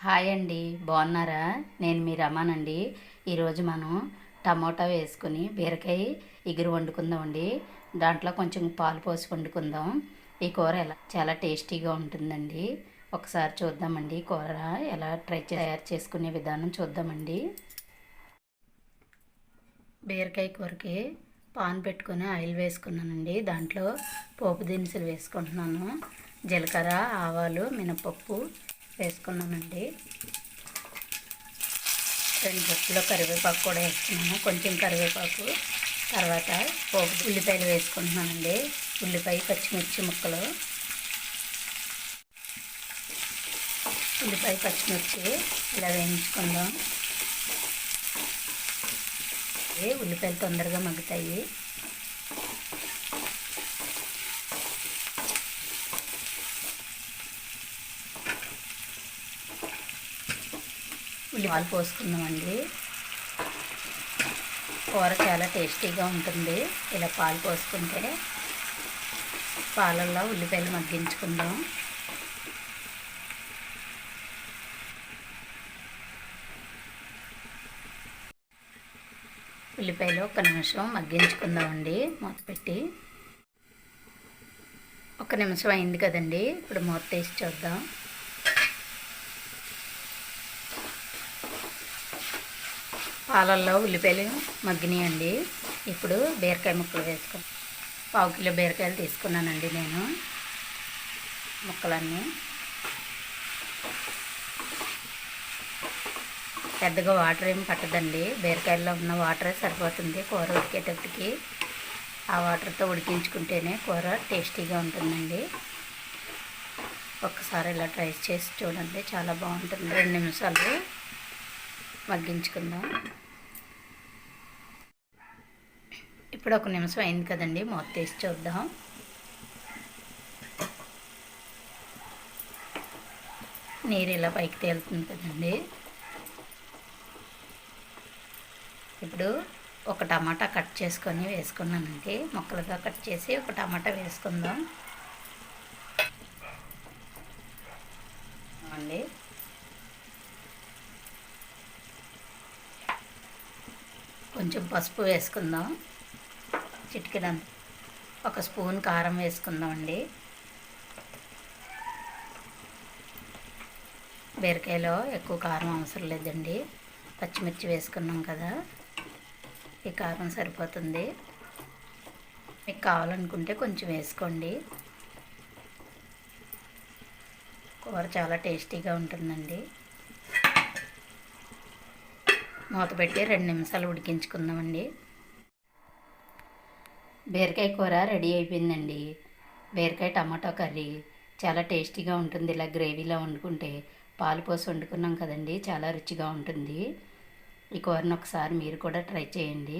Hi అండి, బాగున్నారా? నేను మీ రమానండి. ఈరోజు మనం టమోటా వేసుకుని బీరకాయ ఎగురు వండుకుందామండి. దాంట్లో కొంచెం పాలు పోసి వండుకుందాం. ఈ కూర చాలా టేస్టీగా ఉంటుందండి. ఒకసారి చూద్దామండి కూర ఎలా తయారు చేసుకునే విధానం చూద్దామండి. బీరకాయ కూరకి పాన్ పెట్టుకొని ఆయిల్ వేసుకున్నానండి. దాంట్లో పోపు దినుసులు వేసుకుంటున్నాను. జీలకర్ర, ఆవాలు, మినపప్పు వేసుకున్నానండి. 2 రెక్కలు కరివేపాకు కూడా వేసుకున్నాను. కొంచెం కరివేపాకు, తర్వాత పోపు ఉల్లిపాయలు వేసుకుంటున్నానండి. ఉల్లిపాయ, పచ్చిమిర్చి ముక్కలు, ఉల్లిపాయ పచ్చిమిర్చి ఇలా వేయించుకుందాం. ఉల్లిపాయలు తొందరగా మగ్గుతాయి. పాలు పోసుకుందామండి. కూర చాలా టేస్టీగా ఉంటుంది ఇలా పాలు పోసుకుంటే. పాలల్లో ఉల్లిపాయలు మగ్గించుకుందాం. ఉల్లిపాయలు 1 నిమిషం మగ్గించుకుందామండి. మూత పెట్టి 1 నిమిషం అయింది కదండి. ఇప్పుడు మూత తీసి చూద్దాం. పాలల్లో ఉల్లిపాయలు మగ్గినాయండి. ఇప్పుడు బీరకాయ ముక్కలు వేసుకుని 1/2 కిలో బీరకాయలు తీసుకున్నానండి నేను. ముక్కలన్నీ పెద్దగా వాటర్ ఏమి పట్టదండి. బీరకాయల్లో ఉన్న వాటరే సరిపోతుంది కూర ఉడికేటప్పటికి. ఆ వాటర్తో ఉడికించుకుంటేనే కూర టేస్టీగా ఉంటుందండి. ఒక్కసారి ఇలా ట్రై చేసి చూడండి, చాలా బాగుంటుంది. 2 నిమిషాలు మగ్గించుకుందాం. ఇప్పుడు 1 నిమిషం అయింది కదండి. మూత తీసి చూద్దాం. నీరు ఇలా పైకి తేలుతుంది కదండి. ఇప్పుడు 1 టమాటా కట్ చేసుకొని వేసుకున్నానండి. ముక్కలుగా కట్ చేసి 1 టమాటా వేసుకుందాం అండి. కొంచెం పసుపు వేసుకుందాం, చిటికెడంత. 1 స్పూన్ కారం వేసుకుందామండి. బీరకాయలో ఎక్కువ కారం అవసరం లేదండి. పచ్చిమిర్చి వేసుకున్నాం కదా, ఈ కారం సరిపోతుంది. మీకు కావాలనుకుంటే కొంచెం వేసుకోండి. కూర చాలా టేస్టీగా ఉంటుందండి. మూత పెట్టి 2 నిమిషాలు ఉడికించుకుందామండి. బీరకాయ కూర రెడీ అయిపోయిందండి. బీరకాయ టమాటో కర్రీ చాలా టేస్టీగా ఉంటుంది. ఇలా గ్రేవీలో వండుకుంటే పాలు పోసి వండుకున్నాం కదండి, చాలా రుచిగా ఉంటుంది. ఈ కూరను ఒకసారి మీరు కూడా ట్రై చేయండి.